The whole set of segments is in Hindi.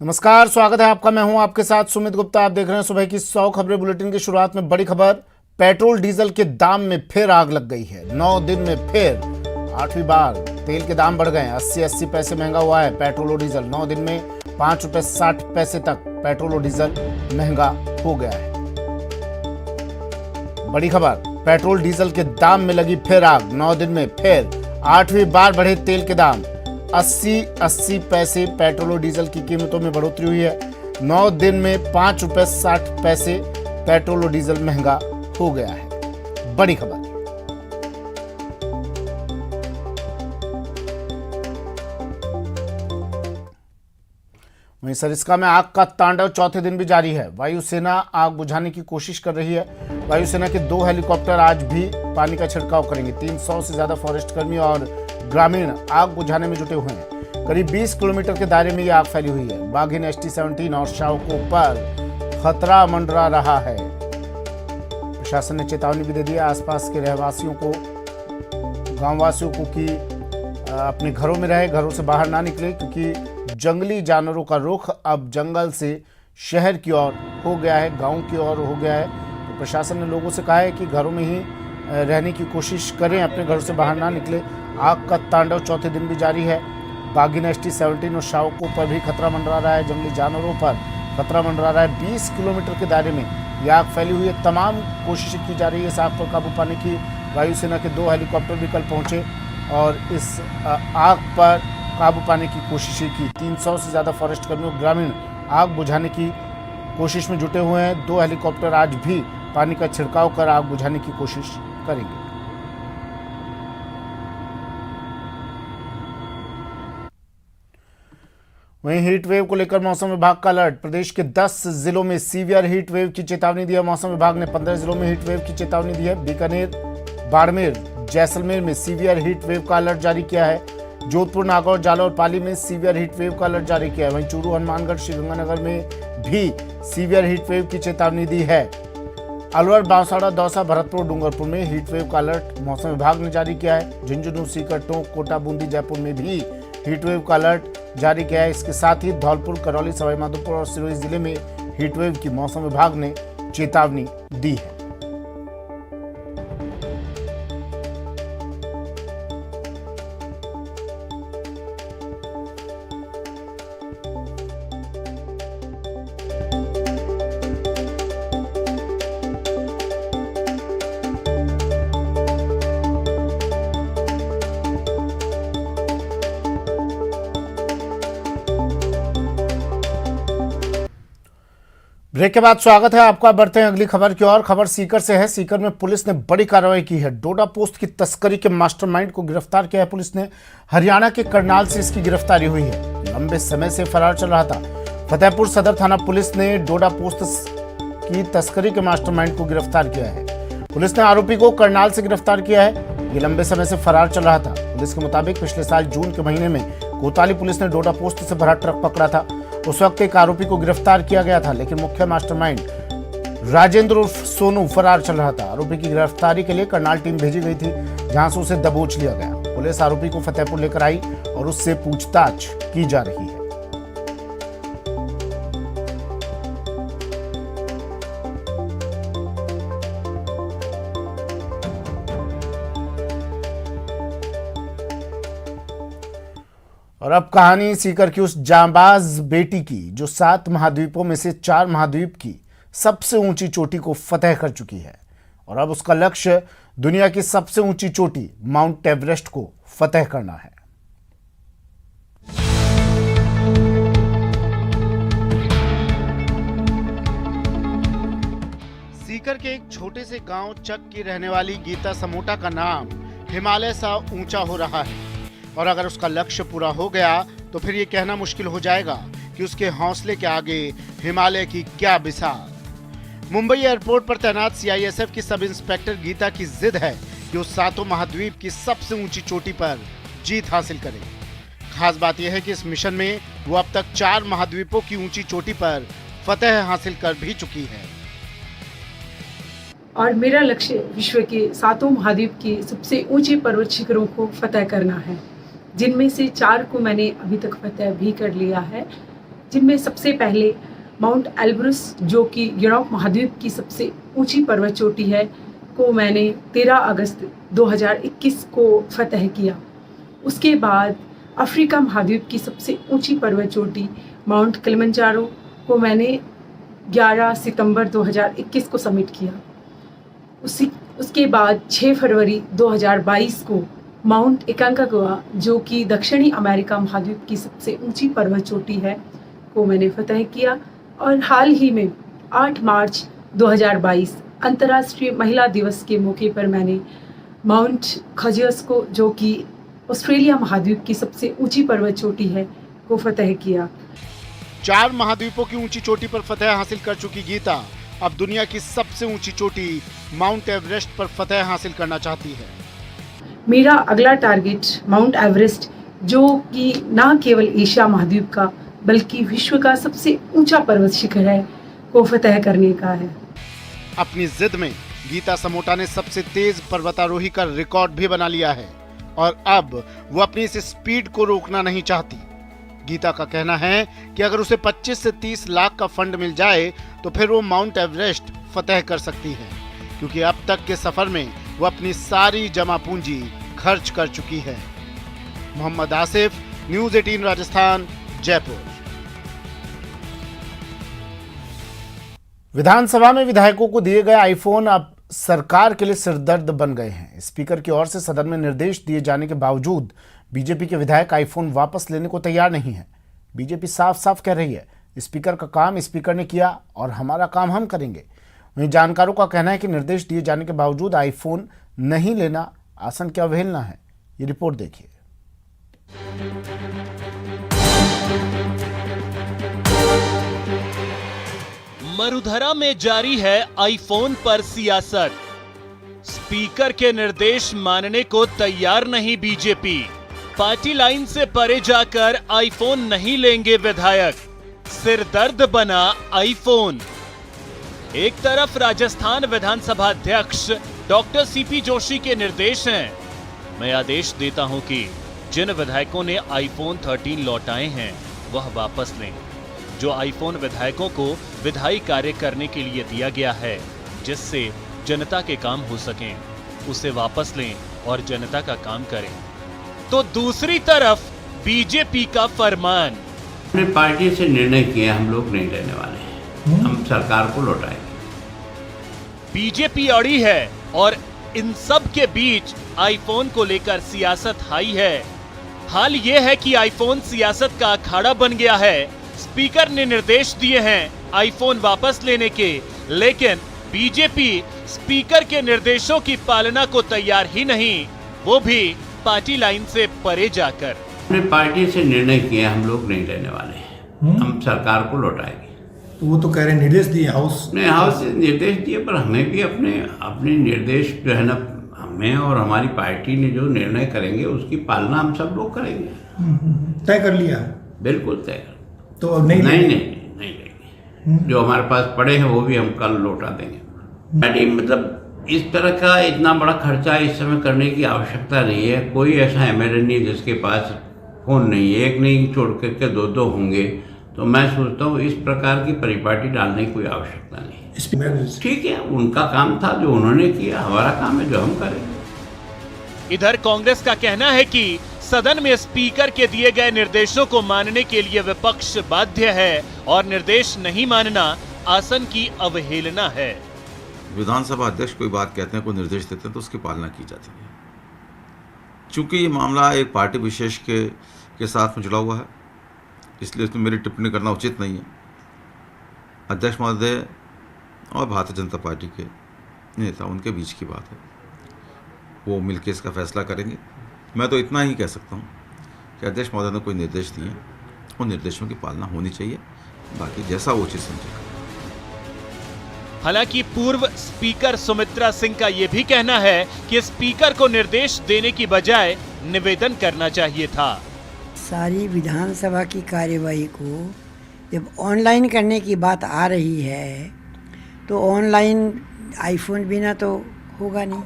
नमस्कार, स्वागत है आपका। मैं हूं आपके साथ सुमित गुप्ता। आप देख रहे हैं सुबह की 100 खबरें बुलेटिन की शुरुआत में बड़ी खबर। पेट्रोल डीजल के दाम में फिर आग लग गई है। 9 दिन में फिर 8वीं बार तेल के दाम बढ़ गए। 80 पैसे महंगा हुआ है पेट्रोल और डीजल। 9 दिन में ₹5.60 तक पेट्रोल और डीजल महंगा हो गया है। बड़ी खबर, पेट्रोल डीजल के दाम में लगी फिर आग। 9 दिन में फिर 8वीं बार बढ़े तेल के दाम। 80 पैसे पेट्रोल और डीजल की कीमतों में बढ़ोतरी हुई है। 9 दिन में ₹5.60 पेट्रोल और डीजल महंगा हो गया है। बड़ी खबर। वहीं सरिस्का में आग का तांडव चौथे दिन भी जारी है। वायुसेना आग बुझाने की कोशिश कर रही है। वायुसेना के 2 हेलीकॉप्टर आज भी पानी का छिड़काव करेंगे। 300 से ज्यादा फॉरेस्ट कर्मी और ग्रामीण आग बुझाने में जुटे हुए हैं। करीब 20 किलोमीटर के दायरे में ये आग फैली हुई है। बाघिन ST-17 और शावकों पर खतरा मंडरा रहा है। प्रशासन ने चेतावनी भी दे दी है आसपास के रहवासियों को, गांववासियों को कि अपने घरों में रहे, घरों से बाहर ना निकले, क्योंकि जंगली जानवरों का रुख अब जंगल से शहर की ओर हो गया है, गांव की ओर हो गया है। तो प्रशासन ने लोगों से कहा है कि घरों में ही रहने की कोशिश करें, अपने घरों से बाहर ना निकले। आग का तांडव चौथे दिन भी जारी है। बाघिन ST-17 और शावकों पर भी खतरा मंडरा रहा है, जंगली जानवरों पर खतरा मंडरा रहा है। 20 किलोमीटर के दायरे में यह आग फैली हुई है। तमाम कोशिशें की जा रही है इस आग पर काबू पाने की। वायुसेना के 2 हेलीकॉप्टर भी कल पहुंचे और इस आग पर काबू पाने की कोशिशें की। 300 से ज़्यादा फॉरेस्ट कर्मी और ग्रामीण आग बुझाने की कोशिश में जुटे हुए हैं। 2 हेलीकॉप्टर आज भी पानी का छिड़काव कर आग बुझाने की कोशिश करेंगे। वहीं हीट वेव को लेकर मौसम विभाग का अलर्ट। प्रदेश के 10 जिलों में सीवियर हीट वेव की चेतावनी दी है। मौसम विभाग ने 15 जिलों में हीट वेव की चेतावनी दी है। बीकानेर, बाड़मेर, जैसलमेर में सीवियर हीट वेव का अलर्ट जारी किया है। जोधपुर, नागौर, जालौर, पाली में सीवियर हीट वेव का अलर्ट जारी किया है। वहीं चूरू, हनुमानगढ़, श्रीगंगानगर में भी सीवियर हीट वेव की चेतावनी दी है। अलवर, बांसवाड़ा, दौसा, भरतपुर, डूंगरपुर में हीट वेव का अलर्ट मौसम विभाग ने जारी किया है। झुंझुनू, सीकर, टोंक, कोटा, बूंदी, जयपुर में भी हीट वेव का अलर्ट जारी किया है। इसके साथ ही धौलपुर, करौली, सवाईमाधोपुर और सिरोही जिले में हीट वेव की मौसम विभाग ने चेतावनी दी है। ब्रेक के बाद स्वागत है आपका। बढ़ते हैं अगली खबर की ओर। खबर सीकर से है। सीकर में पुलिस ने बड़ी कार्रवाई की है। डोडा पोस्ट की तस्करी के मास्टरमाइंड को गिरफ्तार किया है पुलिस ने। हरियाणा के करनाल से इसकी गिरफ्तारी हुई है। लंबे समय से फरार चल रहा था। फतेहपुर सदर थाना पुलिस ने डोडा पोस्ट की तस्करी के मास्टरमाइंड को गिरफ्तार किया है। पुलिस ने आरोपी को करनाल से गिरफ्तार किया है। ये लंबे समय से फरार चल रहा था। पुलिस के मुताबिक पिछले साल जून के महीने में कोतवाली पुलिस ने डोडा पोस्ट से भरा ट्रक पकड़ा था। उस वक्त एक आरोपी को गिरफ्तार किया गया था, लेकिन मुख्य मास्टरमाइंड राजेंद्र उर्फ सोनू फरार चल रहा था। आरोपी की गिरफ्तारी के लिए करनाल टीम भेजी गई थी, जहां से उसे दबोच लिया गया। पुलिस आरोपी को फतेहपुर लेकर आई और उससे पूछताछ की जा रही है। और अब कहानी सीकर की उस जांबाज बेटी की जो 7 महाद्वीपों में से 4 महाद्वीप की सबसे ऊंची चोटी को फतह कर चुकी है। और अब उसका लक्ष्य दुनिया की सबसे ऊंची चोटी माउंट एवरेस्ट को फतह करना है। सीकर के एक छोटे से गांव चक की रहने वाली गीता समोटा का नाम हिमालय सा ऊंचा हो रहा है। और अगर उसका लक्ष्य पूरा हो गया तो फिर ये कहना मुश्किल हो जाएगा कि उसके हौसले के आगे हिमालय की क्या मिसाल। मुंबई एयरपोर्ट पर तैनात CISF की सब इंस्पेक्टर गीता की जिद है कि वो 7 महाद्वीप की सबसे ऊंची चोटी पर जीत हासिल करे। खास बात यह है कि इस मिशन में वो अब तक 4 महाद्वीपों की ऊंची चोटी पर फतह हासिल कर भी चुकी है। और मेरा लक्ष्य विश्व के 7 महाद्वीप की सबसे ऊंची पर्वत शिखरों को फतह करना है, जिनमें से 4 को मैंने अभी तक फतह भी कर लिया है। जिनमें सबसे पहले माउंट एल्ब्रुस, जो कि यूरोप महाद्वीप की सबसे ऊंची पर्वत चोटी है, को मैंने 13 अगस्त 2021 को फतह किया। उसके बाद अफ्रीका महाद्वीप की सबसे ऊंची पर्वत चोटी माउंट किलिमंजारो को मैंने 11 सितंबर 2021 को सबमिट किया। उसके बाद 6 फरवरी 2022 को माउंट एकांकागुआ, जो कि दक्षिणी अमेरिका महाद्वीप की सबसे ऊंची पर्वत चोटी है, को मैंने फतह किया। और हाल ही में 8 मार्च 2022 अंतर्राष्ट्रीय महिला दिवस के मौके पर मैंने माउंट खजियस को, जो कि ऑस्ट्रेलिया महाद्वीप की सबसे ऊंची पर्वत चोटी है, को फतह किया। 4 महाद्वीपों की ऊंची चोटी पर फतह हासिल कर चुकी गीता अब दुनिया की सबसे ऊंची चोटी माउंट एवरेस्ट पर फतह हासिल करना चाहती है। मेरा अगला टारगेट माउंट एवरेस्ट, जो कि न केवल एशिया महाद्वीप का बल्कि विश्व का सबसे ऊंचा पर्वत शिखर है, को फतह करने का है। अपनी जिद में गीता समोटा ने सबसे तेज पर्वतारोही का रिकॉर्ड भी बना लिया है और अब वो अपनी इस स्पीड को रोकना नहीं चाहती। गीता का कहना है कि अगर उसे 25 से 30 लाख का फंड मिल जाए तो फिर वो माउंट एवरेस्ट फतह कर सकती है, क्योंकि अब तक के सफर में वो अपनी सारी जमा पूंजी खर्च कर चुकी है। मोहम्मद आसिफ, न्यूज़ 18 राजस्थान, जयपुर। विधानसभा में विधायकों को दिए गए आईफोन अब सरकार के लिए सिरदर्द बन गए हैं। स्पीकर की ओर से सदन में निर्देश दिए जाने के बावजूद बीजेपी के विधायक आईफोन वापस लेने को तैयार नहीं है। बीजेपी साफ साफ कह रही है, स्पीकर का काम स्पीकर ने किया और हमारा काम हम करेंगे। वहीं जानकारों का कहना है कि निर्देश दिए जाने के बावजूद आईफोन नहीं लेना आसन की अवहेलना है। ये रिपोर्ट देखिए। मरुधरा में जारी है आईफोन पर सियासत। स्पीकर के निर्देश मानने को तैयार नहीं बीजेपी। पार्टी लाइन से परे जाकर आईफोन नहीं लेंगे विधायक। सिरदर्द बना आईफोन। एक तरफ राजस्थान विधानसभा अध्यक्ष डॉक्टर सीपी जोशी के निर्देश हैं, मैं आदेश देता हूं कि जिन विधायकों ने आईफोन 13 लौटाए हैं वह वापस लें। जो आईफोन विधायकों को विधायी कार्य करने के लिए दिया गया है, जिससे जनता के काम हो सकें, उसे वापस लें और जनता का काम करें। तो दूसरी तरफ बीजेपी का फरमान, हमने पार्टी से निर्णय किया, हम लोग नहीं लेने वाले हैं, हम सरकार को लौटाएंगे। बीजेपी अड़ी है और इन सब के बीच आईफोन को लेकर सियासत हाई है। हाल यह है कि आईफोन सियासत का अखाड़ा बन गया है। स्पीकर ने निर्देश दिए हैं आईफोन वापस लेने के, लेकिन बीजेपी स्पीकर के निर्देशों की पालना को तैयार ही नहीं, वो भी पार्टी लाइन से परे जाकर। हमने पार्टी से निर्णय किया, हम लोग नहीं लेने वाले हैं, हम सरकार को लौटाएंगे। तो वो तो कह रहे निर्देश दिए हाउस ने हाउस से निर्देश दिए, पर हमें भी अपने निर्देश जो है ना, हमें और हमारी पार्टी ने जो निर्णय करेंगे उसकी पालना हम सब लोग करेंगे। तय कर लिया, बिल्कुल तय। तो अब नहीं लेंगे। जो हमारे पास पड़े हैं वो भी हम कल लौटा देंगे। मतलब इस तरह का इतना बड़ा खर्चा इस समय करने की आवश्यकता नहीं है। कोई ऐसा एमएलए नहीं जिसके पास फोन नहीं है, एक नहीं छोड़ करके दो होंगे। तो मैं सोचता हूँ इस प्रकार की परिपाटी डालने की कोई आवश्यकता नहीं। ठीक है, उनका काम था जो उन्होंने किया, हमारा काम है जो हम करें। इधर कांग्रेस का कहना है कि सदन में स्पीकर के दिए गए निर्देशों को मानने के लिए विपक्ष बाध्य है और निर्देश नहीं मानना आसन की अवहेलना है। विधानसभा अध्यक्ष कोई बात कहते हैं, कोई निर्देश देते हैं तो उसकी पालना की जाती है। चूंकि ये मामला एक पार्टी विशेष के साथ में जुड़ा हुआ है, इसलिए इसमें मेरी टिप्पणी करना उचित नहीं है। अध्यक्ष महोदय और भारतीय जनता पार्टी के नेता, उनके बीच की बात है, वो मिलकर इसका फैसला करेंगे। मैं तो इतना ही कह सकता हूँ कि अध्यक्ष महोदय ने कोई निर्देश दिए, उन निर्देशों की पालना होनी चाहिए, बाकी जैसा वो उचित समझेगा। हालांकि पूर्व स्पीकर सुमित्रा सिंह का यह भी कहना है कि स्पीकर को निर्देश देने की बजाय निवेदन करना चाहिए था। सारी विधानसभा की कार्यवाही को जब ऑनलाइन करने की बात आ रही है तो ऑनलाइन आईफोन बिना तो होगा नहीं,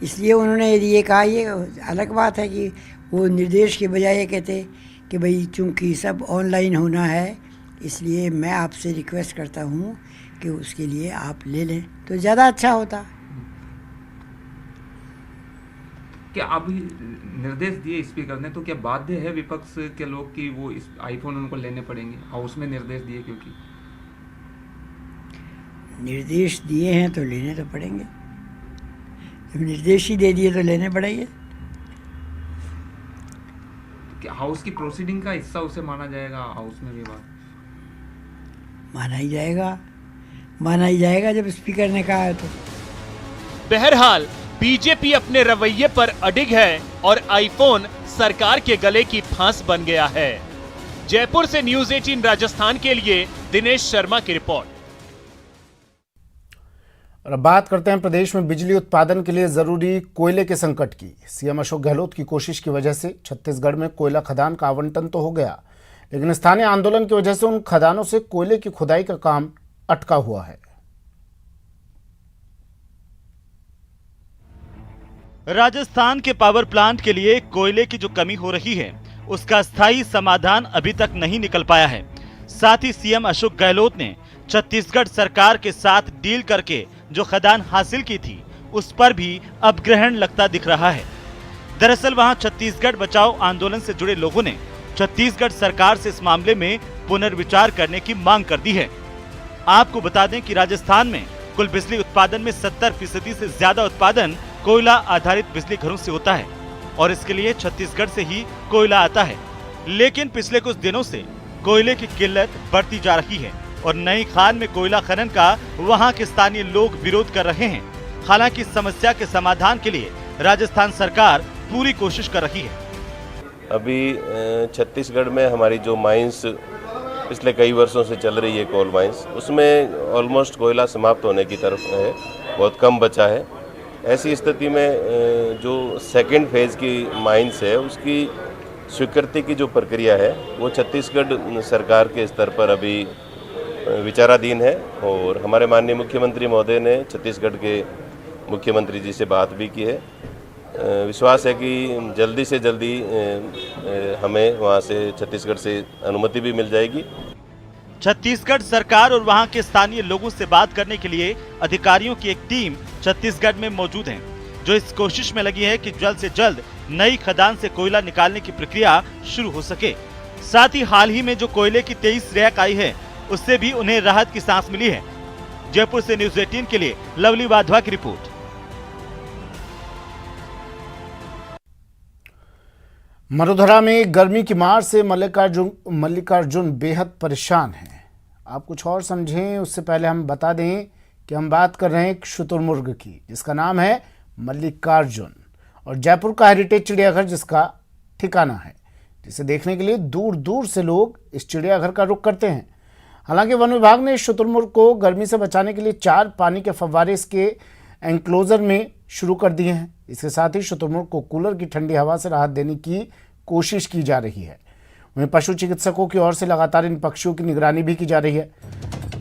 इसलिए उन्होंने यदि ये कहा, ये अलग बात है कि वो निर्देश के बजाय ये कहते कि भाई चूँकि सब ऑनलाइन होना है, इसलिए मैं आपसे रिक्वेस्ट करता हूँ कि उसके लिए आप ले लें तो ज़्यादा अच्छा होता। क्या अभी निर्देश दिए स्पीकर ने, तो क्या बाध्य है विपक्ष के लोग कि वो इस आईफोन उनको लेने पड़ेंगे? हाउस में निर्देश दिए, क्योंकि निर्देश दिए हैं तो लेने तो पड़ेंगे। जब निर्देश ही दे दिए तो लेने पड़ेंगे। क्या हाउस की प्रोसीडिंग का हिस्सा उसे माना जाएगा? हाउस में भी बात माना ही जाएगा जब स्पीकर ने कहा है तो। बहरहाल बीजेपी अपने रवैये पर अडिग है और आईफोन सरकार के गले की फांस बन गया है। जयपुर से न्यूज़ 18 राजस्थान के लिए दिनेश शर्मा की रिपोर्ट। और अब बात करते हैं प्रदेश में बिजली उत्पादन के लिए जरूरी कोयले के संकट की। सीएम अशोक गहलोत की कोशिश की वजह से छत्तीसगढ़ में कोयला खदान का आवंटन तो हो गया, लेकिन स्थानीय आंदोलन की वजह से उन खदानों से कोयले की खुदाई का काम अटका हुआ है। राजस्थान के पावर प्लांट के लिए कोयले की जो कमी हो रही है, उसका स्थायी समाधान अभी तक नहीं निकल पाया है। साथ ही सीएम अशोक गहलोत ने छत्तीसगढ़ सरकार के साथ डील करके जो खदान हासिल की थी, उस पर भी अब ग्रहण लगता दिख रहा है। दरअसल वहां छत्तीसगढ़ बचाओ आंदोलन से जुड़े लोगों ने छत्तीसगढ़ सरकार से इस मामले में पुनर्विचार करने की मांग कर दी है। आपको बता दें कि राजस्थान में कुल बिजली उत्पादन में 70% से ज्यादा उत्पादन कोयला आधारित बिजली घरों से होता है और इसके लिए छत्तीसगढ़ से ही कोयला आता है। लेकिन पिछले कुछ दिनों से कोयले की किल्लत बढ़ती जा रही है और नई खान में कोयला खनन का वहां के स्थानीय लोग विरोध कर रहे हैं। हालांकि समस्या के समाधान के लिए राजस्थान सरकार पूरी कोशिश कर रही है। अभी छत्तीसगढ़ में हमारी जो माइंस पिछले कई वर्षों से चल रही है, कोल माइंस, उसमें ऑलमोस्ट कोयला समाप्त होने की तरफ है, बहुत कम बचा है। ऐसी स्थिति में जो सेकंड फेज़ की माइंस है, उसकी स्वीकृति की जो प्रक्रिया है वो छत्तीसगढ़ सरकार के स्तर पर अभी विचाराधीन है और हमारे माननीय मुख्यमंत्री महोदय ने छत्तीसगढ़ के मुख्यमंत्री जी से बात भी की है। विश्वास है कि जल्दी से जल्दी हमें वहाँ से छत्तीसगढ़ से अनुमति भी मिल जाएगी। छत्तीसगढ़ सरकार और वहां के स्थानीय लोगों से बात करने के लिए अधिकारियों की एक टीम छत्तीसगढ़ में मौजूद है, जो इस कोशिश में लगी है कि जल्द से जल्द नई खदान से कोयला निकालने की प्रक्रिया शुरू हो सके। साथ ही हाल ही में जो कोयले की 23 रैक आई है, उससे भी उन्हें राहत की सांस मिली है। जयपुर से न्यूज़ 18 के लिए लवली वाधवा की रिपोर्ट। मरुधरा में गर्मी की मार से मल्लिकार्जुन बेहद परेशान हैं। आप कुछ और समझें उससे पहले हम बता दें कि हम बात कर रहे हैं एक शुतुरमुर्ग की, जिसका नाम है मल्लिकार्जुन, और जयपुर का हेरिटेज चिड़ियाघर जिसका ठिकाना है, जिसे देखने के लिए दूर दूर से लोग इस चिड़ियाघर का रुख करते हैं। हालांकि वन विभाग ने इस शुतुरमुर्ग को गर्मी से बचाने के लिए 4 पानी के फव्वारे इसके एंक्लोजर में शुरू कर दिए हैं। इसके साथ ही शुतुरमुर्ग को कूलर की ठंडी हवा से राहत देने की कोशिश की जा रही है। वहीं पशु चिकित्सकों की ओर से लगातार इन पक्षियों की निगरानी भी की जा रही है।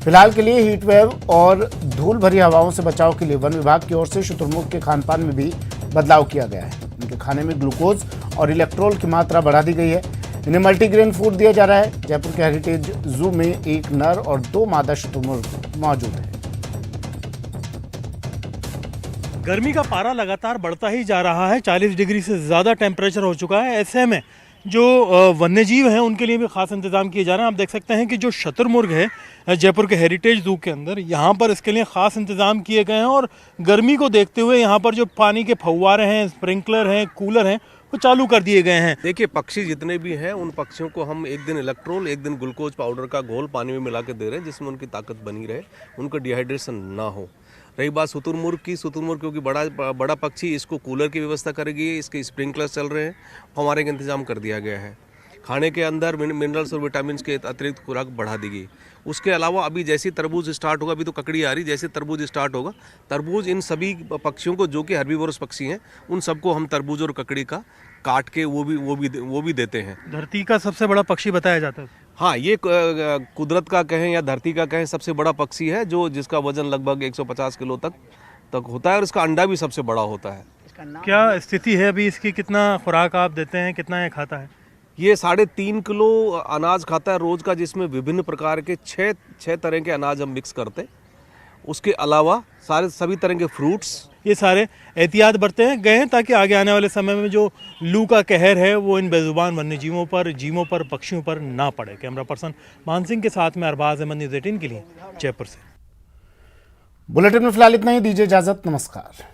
फिलहाल के लिए हीट वेव और धूल भरी हवाओं से बचाव के लिए वन विभाग की ओर से शुतुरमुर्ग के खान पान में भी बदलाव किया गया है। इनके खाने में ग्लूकोज और इलेक्ट्रोल की मात्रा बढ़ा दी गई है। इन्हें मल्टीग्रेन फूड दिया जा रहा है। जयपुर के हेरिटेज जू में एक नर और 2 मादा शुतुरमुर्ग मौजूद है। गर्मी का पारा लगातार बढ़ता ही जा रहा है। 40 डिग्री से ज़्यादा टेम्परेचर हो चुका है। ऐसे में जो वन्यजीव हैं उनके लिए भी खास इंतजाम किए जा रहे हैं। आप देख सकते हैं कि जो शुतुरमुर्ग है जयपुर के हेरिटेज जू के अंदर, यहाँ पर इसके लिए खास इंतजाम किए गए हैं और गर्मी को देखते हुए यहाँ पर जो पानी के फव्वारे हैं, स्प्रिंकलर हैं, कूलर हैं, वो चालू कर दिए गए हैं। देखिए, पक्षी जितने भी हैं उन पक्षियों को हम एक दिन इलेक्ट्रोल, एक दिन ग्लूकोज पाउडर का घोल पानी में मिला के दे रहे हैं, जिसमें उनकी ताकत बनी रहे, उनको डिहाइड्रेशन ना हो। रही बात शुतुरमुर्ग की, शुतुरमुर्ग क्योंकि बड़ा पक्षी, इसको कूलर की व्यवस्था करेगी, इसके स्प्रिंकलर्स चल रहे हैं, हमारे का इंतजाम कर दिया गया है। खाने के अंदर मिनरल्स और विटामिन के अतिरिक्त खुराक बढ़ा दी गई। उसके अलावा अभी जैसे तरबूज स्टार्ट होगा, अभी तो ककड़ी आ रही, जैसे तरबूज स्टार्ट होगा, तरबूज इन सभी पक्षियों को जो कि हर्बीवोरस पक्षी हैं, उन सबको हम तरबूज और ककड़ी का काट के वो भी देते हैं। धरती का सबसे बड़ा पक्षी बताया जाता है। हाँ, ये कुदरत का कहें या धरती का कहें, सबसे बड़ा पक्षी है जिसका वजन लगभग 150 किलो तक होता है और इसका अंडा भी सबसे बड़ा होता है। क्या स्थिति है अभी इसकी? कितना खुराक आप देते हैं, कितना ये खाता है? ये 3.5 किलो अनाज खाता है रोज़ का, जिसमें विभिन्न प्रकार के छः तरह के अनाज हम मिक्स करते हैं। उसके अलावा सभी तरह के फ्रूट्स, ये सारे एहतियात बरते हैं गए हैं ताकि आगे आने वाले समय में जो लू का कहर है वो इन बेजुबान वन्य जीवों पर पक्षियों पर ना पड़े। कैमरा पर्सन मान सिंह के साथ में अरबाज अहमद, न्यूज़ 18 के लिए जयपुर से। बुलेटिन में फिलहाल इतना ही, दीजिए इजाजत, नमस्कार।